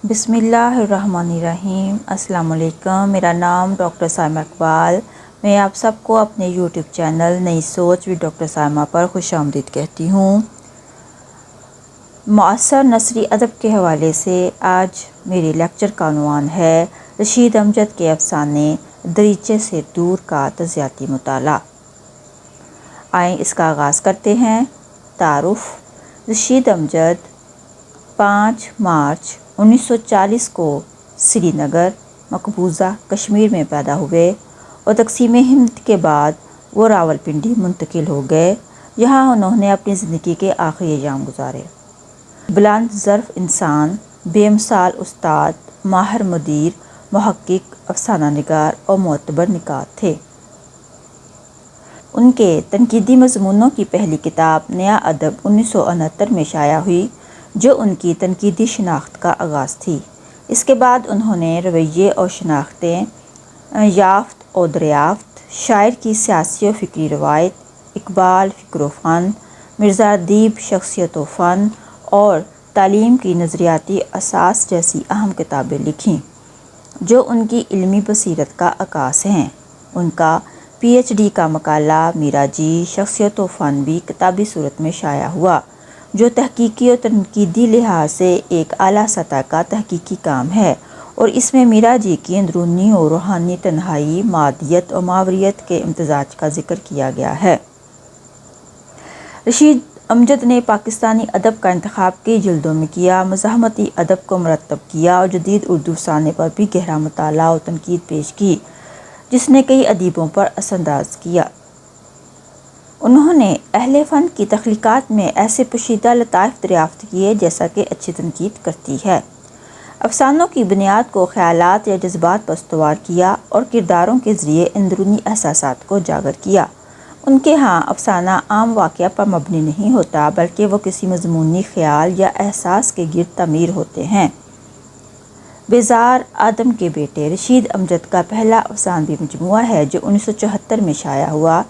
بسم اللہ الرحمن الرحیم۔ السلام علیکم۔ میرا نام ڈاکٹر سائمہ اقبال۔ میں آپ سب کو اپنے یوٹیوب چینل نئی سوچ وِد ڈاکٹر سائمہ پر خوش آمدید کہتی ہوں۔ معاصر نثری ادب کے حوالے سے آج میرے لیکچر کا عنوان ہے رشید امجد کے افسانے دریچے سے دور کا تجزیاتی مطالعہ۔ آئیں اس کا آغاز کرتے ہیں۔ تعارف: رشید امجد 5 مارچ 1940 کو سری نگر مقبوضہ کشمیر میں پیدا ہوئے اور تقسیم ہند کے بعد وہ راولپنڈی منتقل ہو گئے۔ یہاں انہوں نے اپنی زندگی کے آخری ایام گزارے۔ بلند ظرف انسان، بے مثال استاد، ماہر مدیر، محقق، افسانہ نگار اور معتبر نقاد تھے۔ ان کے تنقیدی مضمونوں کی پہلی کتاب نیا ادب 1969 میں شائع ہوئی، جو ان کی تنقیدی شناخت کا آغاز تھی۔ اس کے بعد انہوں نے رویے اور شناختیں، یافت و دریافت، شاعر کی سیاسی و فکری روایت، اقبال فکر و فن، مرزا ادیب شخصیت و فن اور تعلیم کی نظریاتی اساس جیسی اہم کتابیں لکھیں، جو ان کی علمی بصیرت کا عکاس ہیں۔ ان کا پی ایچ ڈی کا مقالہ میرا جی شخصیت و فن بھی کتابی صورت میں شائع ہوا، جو تحقیقی اور تنقیدی لحاظ سے ایک اعلیٰ سطح کا تحقیقی کام ہے، اور اس میں میرا جی کی اندرونی اور روحانی تنہائی، مادیت اور ماوریت کے امتزاج کا ذکر کیا گیا ہے۔ رشید امجد نے پاکستانی ادب کا انتخاب کئی جلدوں میں کیا، مزاحمتی ادب کو مرتب کیا اور جدید اردو افسانے پر بھی گہرا مطالعہ اور تنقید پیش کی، جس نے کئی ادیبوں پر اثر انداز کیا۔ انہوں نے اہل فن کی تخلیقات میں ایسے پوشیدہ لطائف دریافت کیے جیسا کہ اچھی تنقید کرتی ہے۔ افسانوں کی بنیاد کو خیالات یا جذبات پر استوار کیا اور کرداروں کے ذریعے اندرونی احساسات کو اجاگر کیا۔ ان کے ہاں افسانہ عام واقعہ پر مبنی نہیں ہوتا، بلکہ وہ کسی مضمونی خیال یا احساس کے گرد تعمیر ہوتے ہیں۔ بیزار آدم کے بیٹے رشید امجد کا پہلا افسانوی مجموعہ ہے جو 1974 میں شائع ہوا۔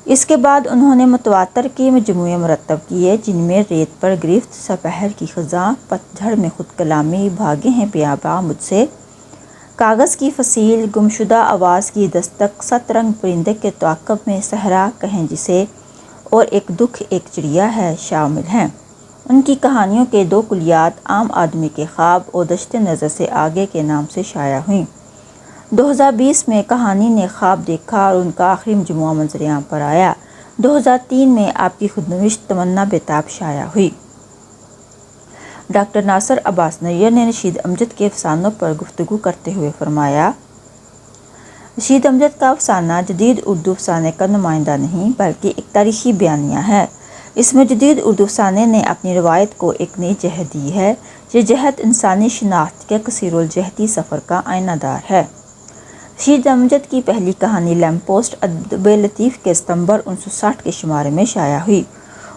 اس کے بعد انہوں نے متواتر کے مجموعے مرتب کیے، جن میں ریت پر گرفت، سپہر کی خزاں، پت جھڑ میں خود کلامی، بھاگے ہیں بیاباں مجھ سے، کاغذ کی فصیل، گمشدہ آواز کی دستک، 7 رنگ پرندے کے تعاقب میں صحرا کہیں جسے، اور ایک دکھ ایک چڑیا ہے شامل ہیں۔ ان کی کہانیوں کے 2 کلیات عام آدمی کے خواب اور دشت نظر سے آگے کے نام سے شائع ہوئیں۔ 2020 میں کہانی نے خواب دیکھا اور ان کا آخری مجموعہ منظر عام پر آیا۔ 2003 میں آپ کی خودنوشت تمنا بیتاب شائع ہوئی۔ ڈاکٹر ناصر عباس نیر نے رشید امجد کے افسانوں پر گفتگو کرتے ہوئے فرمایا، رشید امجد کا افسانہ جدید اردو افسانے کا نمائندہ نہیں بلکہ ایک تاریخی بیانیہ ہے۔ اس میں جدید اردو افسانے نے اپنی روایت کو ایک نئی جہت دی ہے۔ یہ جہت انسانی شناخت کے کثیر الجہتی سفر کا آئینہ دار ہے۔ رشید امجد کی پہلی کہانی لیمپ پوسٹ ادب لطیف کے ستمبر 1960 کے شمارے میں شائع ہوئی۔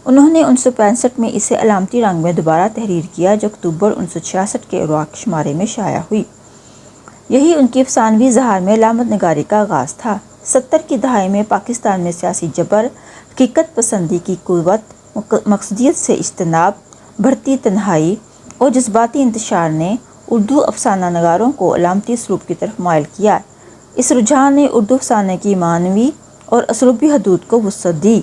انہوں نے 1965 میں اسے علامتی رنگ میں دوبارہ تحریر کیا، جو اکتوبر 1966 کے اوراق شمارے میں شائع ہوئی۔ یہی ان کی افسانوی اظہار میں علامت نگاری کا آغاز تھا۔ 70 کی دہائی میں پاکستان میں سیاسی جبر، حقیقت پسندی کی قوت، مقصدیت سے اجتناب، بڑھتی تنہائی اور جذباتی انتشار نے اردو افسانہ نگاروں کو علامتی اسلوب کی طرف مائل کیا۔ اس رجحان نے اردو افسانے کی معنوی اور اسلوبی حدود کو وسعت دی،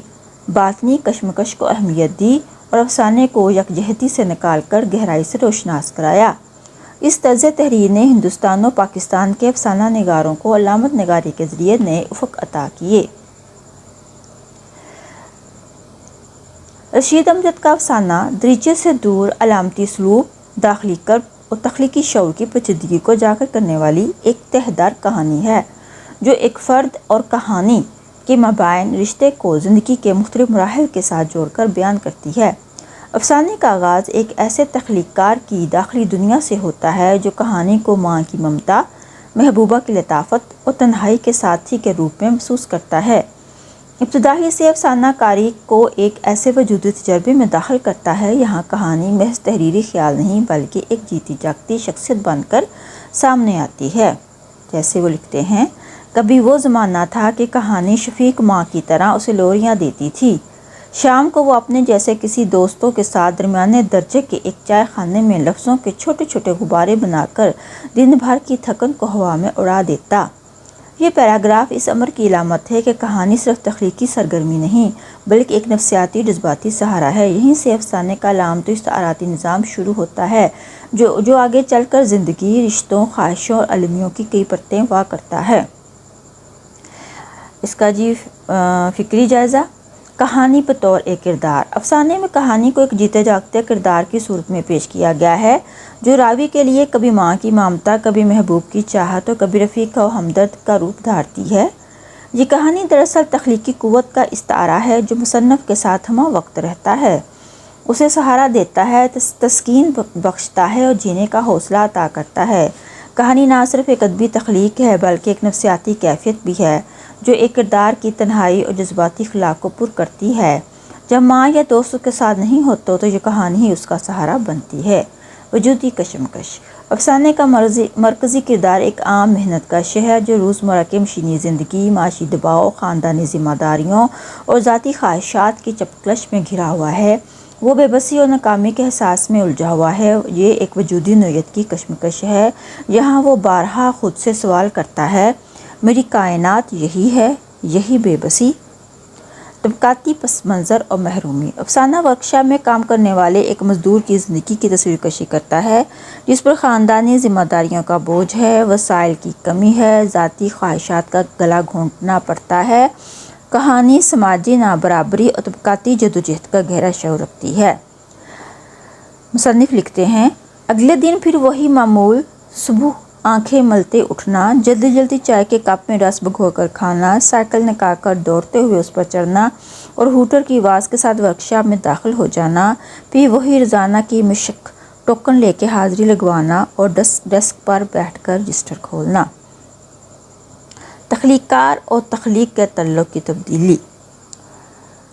باطنی کشمکش کو اہمیت دی اور افسانے کو یکجہتی سے نکال کر گہرائی سے روشناس کرایا۔ اس طرز تحریر نے ہندوستان و پاکستان کے افسانہ نگاروں کو علامت نگاری کے ذریعے نئے افق عطا کیے۔ رشید امجد کا افسانہ دریچے سے دور علامتی اسلوب، داخلی کرب اور تخلیقی شعور کی پیچیدگی کو اجاگر کرنے والی ایک تہ دار کہانی ہے، جو ایک فرد اور کہانی کے مابین رشتے کو زندگی کے مختلف مراحل کے ساتھ جوڑ کر بیان کرتی ہے۔ افسانے کا آغاز ایک ایسے تخلیق کار کی داخلی دنیا سے ہوتا ہے جو کہانی کو ماں کی ممتا، محبوبہ کی لطافت اور تنہائی کے ساتھی کے روپ میں محسوس کرتا ہے۔ ابتدا ہی سے افسانہ کاری کو ایک ایسے وجودی تجربے میں داخل کرتا ہے، یہاں کہانی محض تحریری خیال نہیں بلکہ ایک جیتی جاگتی شخصیت بن کر سامنے آتی ہے۔ جیسے وہ لکھتے ہیں، کبھی وہ زمانہ تھا کہ کہانی شفیق ماں کی طرح اسے لوریاں دیتی تھی، شام کو وہ اپنے جیسے کسی دوستوں کے ساتھ درمیانے درجے کے ایک چائے خانے میں لفظوں کے چھوٹے چھوٹے غبارے بنا کر دن بھر کی تھکن کو ہوا میں اڑا دیتا۔ یہ پیراگراف اس امر کی علامت ہے کہ کہانی صرف تخلیقی سرگرمی نہیں بلکہ ایک نفسیاتی جذباتی سہارا ہے۔ یہیں سے افسانے کا علامتی استعاراتی نظام شروع ہوتا ہے جو آگے چل کر زندگی، رشتوں، خواہشوں اور المیوں کی کئی پرتیں وا کرتا ہے۔ اس کا فکری جائزہ۔ کہانی بطور ایک کردار۔ افسانے میں کہانی کو ایک جیتے جاگتے کردار کی صورت میں پیش کیا گیا ہے جو راوی کے لیے کبھی ماں کی ممتا، کبھی محبوب کی چاہت اور کبھی رفیق و ہمدرد کا روپ دھارتی ہے۔ یہ کہانی دراصل تخلیقی قوت کا استعارہ ہے جو مصنف کے ساتھ ہمہ وقت رہتا ہے، اسے سہارا دیتا ہے، تسکین بخشتا ہے اور جینے کا حوصلہ عطا کرتا ہے۔ کہانی نہ صرف ایک ادبی تخلیق ہے بلکہ ایک نفسیاتی کیفیت بھی ہے جو ایک کردار کی تنہائی اور جذباتی خلا کو پر کرتی ہے۔ جب ماں یا دوستوں کے ساتھ نہیں ہوتا تو یہ کہانی ہی اس کا سہارا بنتی ہے۔ وجودی کشمکش۔ افسانے کا مرکزی کردار ایک عام محنت کش ہے جو روزمرہ کی مشینی زندگی، معاشی دباؤ، خاندانی ذمہ داریوں اور ذاتی خواہشات کی چپکلش میں گھرا ہوا ہے۔ وہ بے بسی اور ناکامی کے احساس میں الجھا ہوا ہے۔ یہ ایک وجودی نوعیت کی کشمکش ہے۔ یہاں وہ بارہا خود سے سوال کرتا ہے، میری کائنات یہی ہے، یہی بے بسی؟ طبقاتی پس منظر اور محرومی۔ افسانہ ورکشاپ میں کام کرنے والے ایک مزدور کی زندگی کی تصویر کشی کرتا ہے جس پر خاندانی ذمہ داریوں کا بوجھ ہے، وسائل کی کمی ہے، ذاتی خواہشات کا گلا گھونٹنا پڑتا ہے۔ کہانی سماجی نابرابری اور طبقاتی جدوجہد کا گہرا شعور رکھتی ہے۔ مصنف لکھتے ہیں، اگلے دن پھر وہی معمول، صبح آنکھیں ملتے اٹھنا، جلدی جلدی چائے کے کپ میں رس بھگو کر کھانا، سائیکل نکال کر دوڑتے ہوئے اس پر چڑھنا اور ہوٹر کی آواز کے ساتھ ورکشاپ میں داخل ہو جانا، پھر وہی روزانہ کی مشق، ٹوکن لے کے حاضری لگوانا اور ڈیسک پر بیٹھ کر رجسٹر کھولنا۔ تخلیق کار اور تخلیق کے تعلق کی تبدیلی۔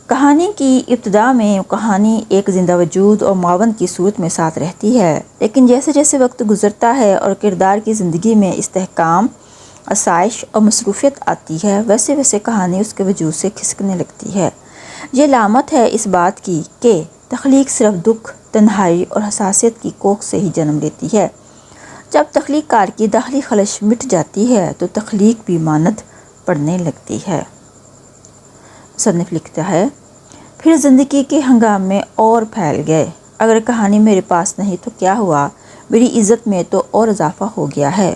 کہانی کی ابتدا میں کہانی ایک زندہ وجود اور معاون کی صورت میں ساتھ رہتی ہے، لیکن جیسے جیسے وقت گزرتا ہے اور کردار کی زندگی میں استحکام، آسائش اور مصروفیت آتی ہے، ویسے ویسے کہانی اس کے وجود سے کھسکنے لگتی ہے۔ یہ علامت ہے اس بات کی کہ تخلیق صرف دکھ، تنہائی اور حساسیت کی کوکھ سے ہی جنم لیتی ہے۔ جب تخلیق کار کی داخلی خلش مٹ جاتی ہے تو تخلیق بھی ماند پڑنے لگتی ہے۔ مصنف لکھتا ہے، پھر زندگی کے ہنگامے اور پھیل گئے۔ اگر کہانی میرے پاس نہیں تو کیا ہوا، میری عزت میں تو اور اضافہ ہو گیا ہے۔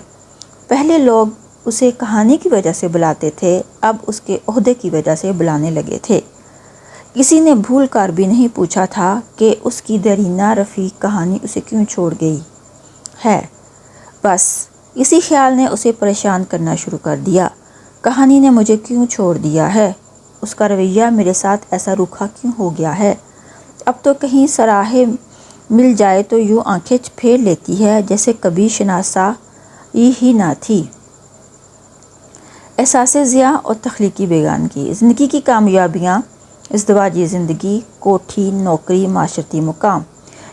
پہلے لوگ اسے کہانی کی وجہ سے بلاتے تھے، اب اس کے عہدے کی وجہ سے بلانے لگے تھے۔ کسی نے بھول کر بھی نہیں پوچھا تھا کہ اس کی دیرینہ رفیق کہانی اسے کیوں چھوڑ گئی ہے۔ بس اسی خیال نے اسے پریشان کرنا شروع کر دیا، کہانی نے مجھے کیوں چھوڑ دیا ہے؟ اس کا رویہ میرے ساتھ ایسا روکھا کیوں ہو گیا ہے؟ اب تو کہیں سراہے مل جائے تو یوں آنکھیں پھیر لیتی ہے جیسے کبھی شناسائی ہی نہ تھی۔ احساس ضیاع اور تخلیقی بیگانگی۔ زندگی کی کامیابیاں، ازدواجی زندگی، کوٹھی، نوکری، معاشرتی مقام،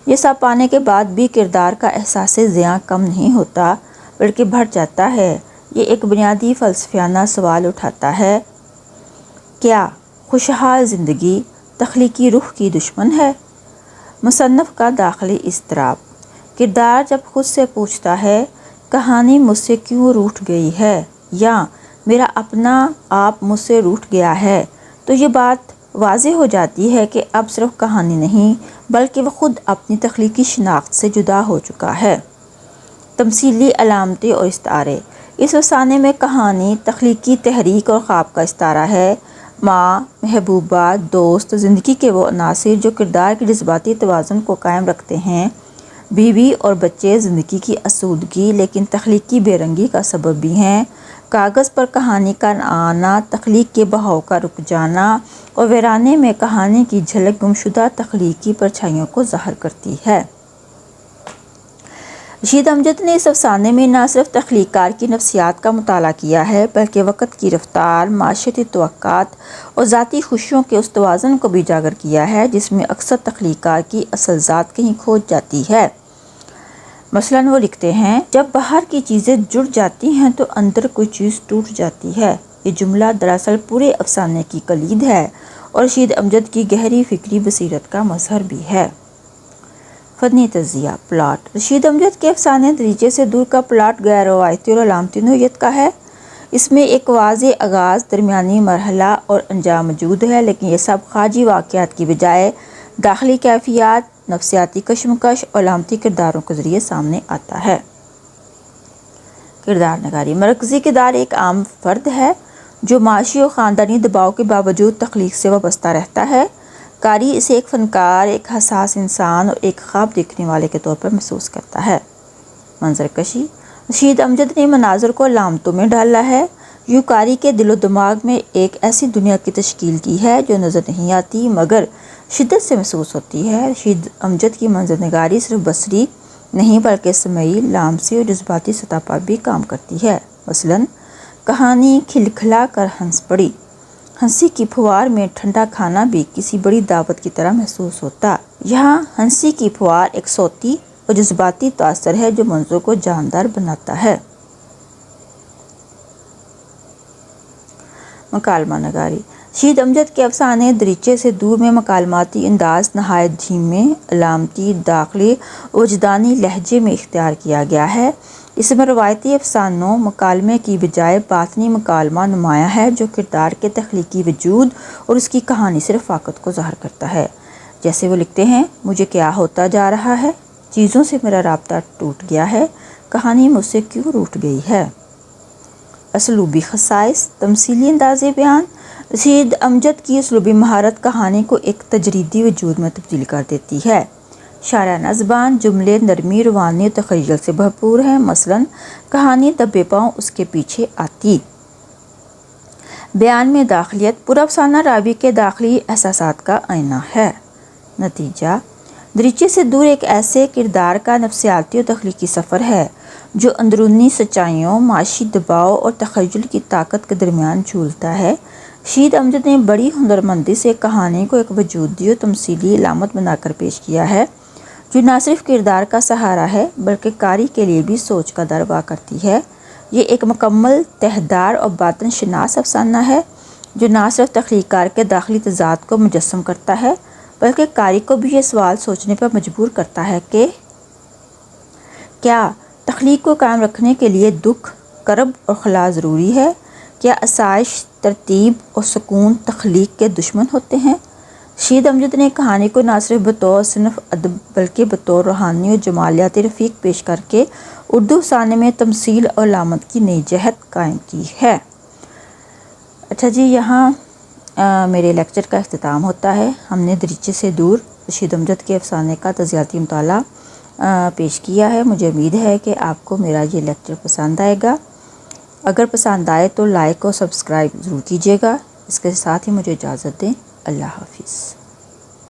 یہ سب پانے کے بعد بھی کردار کا احساس ضیاع کم نہیں ہوتا بلکہ بڑھ جاتا ہے۔ یہ ایک بنیادی فلسفیانہ سوال اٹھاتا ہے، کیا خوشحال زندگی تخلیقی روح کی دشمن ہے؟ مصنف کا داخلی اضطراب۔ کردار جب خود سے پوچھتا ہے، کہانی مجھ سے کیوں روٹھ گئی ہے، یا میرا اپنا آپ مجھ سے روٹھ گیا ہے، تو یہ بات واضح ہو جاتی ہے کہ اب صرف کہانی نہیں بلکہ وہ خود اپنی تخلیقی شناخت سے جدا ہو چکا ہے۔ تمثیلی علامتیں اور استعارے۔ اس افسانے میں کہانی تخلیقی تحریک اور خواب کا استعارہ ہے۔ ماں، محبوبہ، دوست، زندگی کے وہ عناصر جو کردار کے جذباتی توازن کو قائم رکھتے ہیں۔ بیوی اور بچے زندگی کی آسودگی لیکن تخلیقی بے رنگی کا سبب بھی ہیں۔ کاغذ پر کہانی کا آنا، تخلیق کے بہاؤ کا رک جانا اور ویرانے میں کہانی کی جھلک گمشدہ تخلیقی پرچھائیوں کو ظاہر کرتی ہے۔ رشید امجد نے اس افسانے میں نہ صرف تخلیق کار کی نفسیات کا مطالعہ کیا ہے بلکہ وقت کی رفتار، معاشرتی توقعات اور ذاتی خوشیوں کے اس توازن کو بھی اجاگر کیا ہے جس میں اکثر تخلیق کار کی اصل ذات کہیں کھو جاتی ہے۔ مثلاً وہ لکھتے ہیں، جب باہر کی چیزیں جڑ جاتی ہیں تو اندر کوئی چیز ٹوٹ جاتی ہے۔ یہ جملہ دراصل پورے افسانے کی کلید ہے اور رشید امجد کی گہری فکری بصیرت کا مظہر بھی ہے۔ فنی تجزیہ پلاٹ رشید امجد کے افسانے دریچے سے دور کا پلاٹ غیر روایتی اور علامتی نوعیت کا ہے۔ اس میں ایک واضح آغاز، درمیانی مرحلہ اور انجام موجود ہے، لیکن یہ سب خارجی واقعات کی بجائے داخلی کیفیات، نفسیاتی کشمکش اور علامتی کرداروں کے ذریعے سامنے آتا ہے۔ کردار نگاری مرکزی کردار ایک عام فرد ہے جو معاشی اور خاندانی دباؤ کے باوجود تخلیق سے وابستہ رہتا ہے۔ قاری اسے ایک فنکار، ایک حساس انسان اور ایک خواب دیکھنے والے کے طور پر محسوس کرتا ہے۔ منظر کشی رشید امجد نے مناظر کو علامتوں میں ڈالا ہے، یوں قاری کے دل و دماغ میں ایک ایسی دنیا کی تشکیل کی ہے جو نظر نہیں آتی مگر شدت سے محسوس ہوتی ہے۔ رشید امجد کی منظر نگاری صرف بصری نہیں بلکہ سمعی، لامسی اور جذباتی سطح پر بھی کام کرتی ہے۔ مثلاً کہانی کھلکھلا کر ہنس پڑی، ہنسی کی پھوار میں ٹھنڈا کھانا بھی کسی بڑی دعوت کی طرح محسوس ہوتا۔ یہاں ہنسی کی پھوار ایک صوتی اور جذباتی تاثر ہے جو منظر کو جاندار بناتا ہے۔ مکالمہ نگاری رشید امجد کے افسانے دریچے سے دور میں مکالماتی انداز نہایت دھیمے، علامتی، داخلی اور وجدانی لہجے میں اختیار کیا گیا ہے۔ اس میں روایتی افسانوں مکالمے کی بجائے باطنی مکالمہ نمایاں ہے جو کردار کے تخلیقی وجود اور اس کی کہانی سے رفاقت کو ظاہر کرتا ہے۔ جیسے وہ لکھتے ہیں، مجھے کیا ہوتا جا رہا ہے، چیزوں سے میرا رابطہ ٹوٹ گیا ہے، کہانی مجھ سے کیوں روٹھ گئی ہے۔ اسلوبی خصائص تمثیلی انداز بیان رشید امجد کی اسلوبی مہارت کہانی کو ایک تجریدی وجود میں تبدیل کر دیتی ہے۔ شاعرانہ زبان، جملے نرمی، روانی اور تخیل سے بھرپور ہیں۔ مثلاً کہانی دبے پاؤں اس کے پیچھے آتی۔ بیان میں داخلیت پورا افسانہ راوی کے داخلی احساسات کا آئینہ ہے۔ نتیجہ دریچے سے دور ایک ایسے کردار کا نفسیاتی اور تخلیقی سفر ہے جو اندرونی سچائیوں، معاشی دباؤ اور تخیل کی طاقت کے درمیان جھولتا ہے۔ رشید امجد نے بڑی ہنرمندی سے کہانی کو ایک وجودی اور تمثیلی علامت بنا کر پیش کیا ہے جو نہ صرف کردار کا سہارا ہے بلکہ قاری کے لیے بھی سوچ کا در وا کرتی ہے۔ یہ ایک مکمل، تہدار اور باطن شناس افسانہ ہے جو نہ صرف تخلیق کار کے داخلی تضاد کو مجسم کرتا ہے بلکہ قاری کو بھی یہ سوال سوچنے پر مجبور کرتا ہے کہ کیا تخلیق کو قائم رکھنے کے لیے دکھ، کرب اور خلا ضروری ہے؟ کیا آسائش، ترتیب اور سکون تخلیق کے دشمن ہوتے ہیں؟ رشید امجد نے کہانی کو نہ صرف بطور صنف ادب بلکہ بطور روحانی اور جمالیاتی رفیق پیش کر کے اردو افسانے میں تمثیل اور علامت کی نئی جہت قائم کی ہے۔ اچھا جی، یہاں میرے لیکچر کا اختتام ہوتا ہے۔ ہم نے دریچے سے دور رشید امجد کے افسانے کا تجزیاتی مطالعہ پیش کیا ہے۔ مجھے امید ہے کہ آپ کو میرا یہ لیکچر پسند آئے گا۔ اگر پسند آئے تو لائک اور سبسکرائب ضرور کیجیے گا۔ اس کے ساتھ ہی مجھے اجازت دیں۔ اللہ حافظ۔